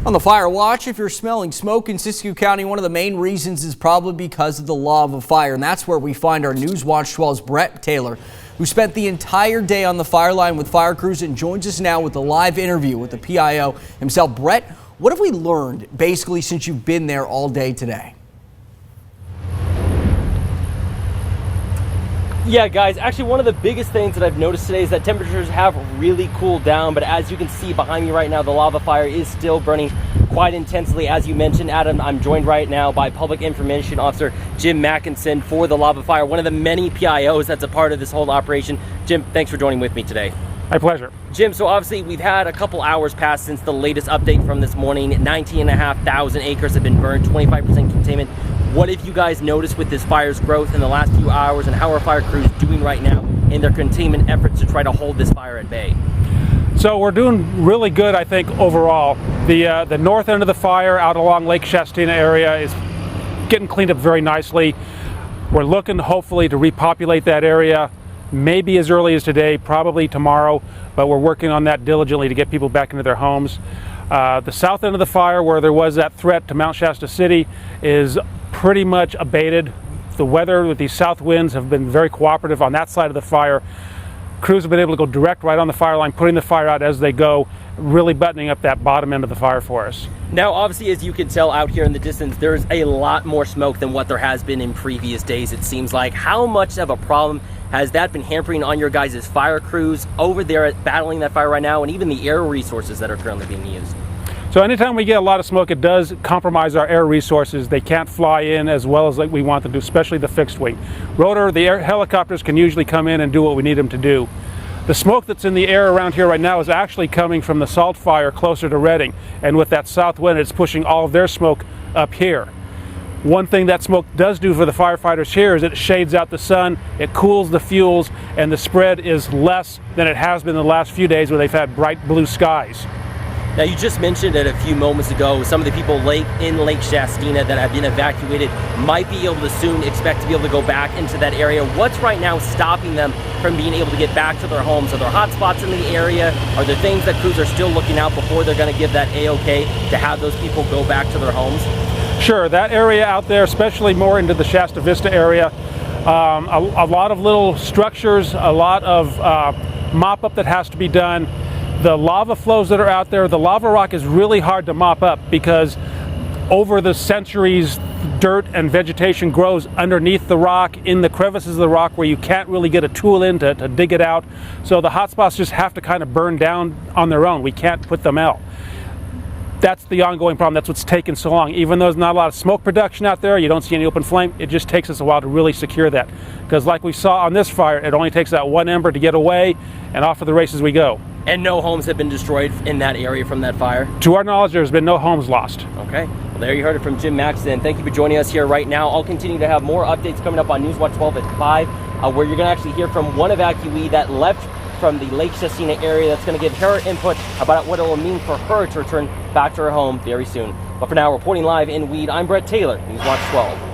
On the fire watch, if you're smelling smoke in Siskiyou County, one of the main reasons is probably because of the lava fire. And that's where we find our News Watch 12's Brett Taylor, who spent the entire day on the fire line with fire crews and joins us now with a live interview with the PIO himself. Brett, what have we learned basically since you've been there all day today? Yeah, guys, actually one of the biggest things that I've noticed today is that temperatures have really cooled down, but as you can see behind me right now, the lava fire is still burning quite intensely. As you mentioned, Adam, I'm joined right now by Public Information Officer Jim Mackinson for the lava fire, one of the many PIOs that's a part of this whole operation. Jim, thanks for joining with me today. My pleasure. Jim, so obviously we've had a couple hours pass since the latest update from this morning. 19,500 acres have been burned, 25% containment. What have you guys noticed with this fire's growth in the last few hours, and how are fire crews doing right now in their containment efforts to try to hold this fire at bay? So we're doing really good, I think, overall. The north end of the fire out along Lake Shastina area is getting cleaned up very nicely. We're looking hopefully to repopulate that area maybe as early as today, probably tomorrow, but we're working on that diligently to get people back into their homes. The south end of the fire, where there was that threat to Mount Shasta City, is pretty much abated. The weather with these south winds have been very cooperative on that side of the fire. Crews have been able to go direct right on the fire line, putting the fire out as they go, really buttoning up that bottom end of the fire for us. Now, obviously, as you can tell out here in the distance, there's a lot more smoke than what there has been in previous days, it seems like. How much of a problem has that been hampering on your guys' fire crews over there at battling that fire right now, and even the air resources that are currently being used? So anytime we get a lot of smoke, it does compromise our air resources. They can't fly in as well as we want them to, especially the fixed wing. Rotor, the air helicopters can usually come in and do what we need them to do. The smoke that's in the air around here right now is actually coming from the salt fire closer to Redding. And with that south wind, it's pushing all of their smoke up here. One thing that smoke does do for the firefighters here is it shades out the sun, it cools the fuels, and the spread is less than it has been the last few days where they've had bright blue skies. Now, you just mentioned it a few moments ago, some of the people in Lake Shastina that have been evacuated might be able to soon expect to be able to go back into that area. What's right now stopping them from being able to get back to their homes? Are there hot spots in the area? Are there things that crews are still looking out before they're going to give that A-OK to have those people go back to their homes? Sure, that area out there, especially more into the Shasta Vista area, a lot of little structures, a lot of mop-up that has to be done. The lava flows that are out there, the lava rock is really hard to mop up because over the centuries, dirt and vegetation grows underneath the rock, in the crevices of the rock where you can't really get a tool in to dig it out. So the hot spots just have to kind of burn down on their own. We can't put them out. That's the ongoing problem. That's what's taken so long. Even though there's not a lot of smoke production out there, you don't see any open flame, it just takes us a while to really secure that. Because like we saw on this fire, it only takes that one ember to get away, and off of the races we go. And no homes have been destroyed in that area from that fire? To our knowledge, there's been no homes lost. Okay. Well, there you heard it from Jim Maxson. Thank you for joining us here right now. I'll continue to have more updates coming up on News Watch 12 at 5, where you're going to actually hear from one evacuee that left from the Lake Shastina area that's going to give her input about what it will mean for her to return back to her home very soon. But for now, reporting live in Weed, I'm Brett Taylor, News Watch 12.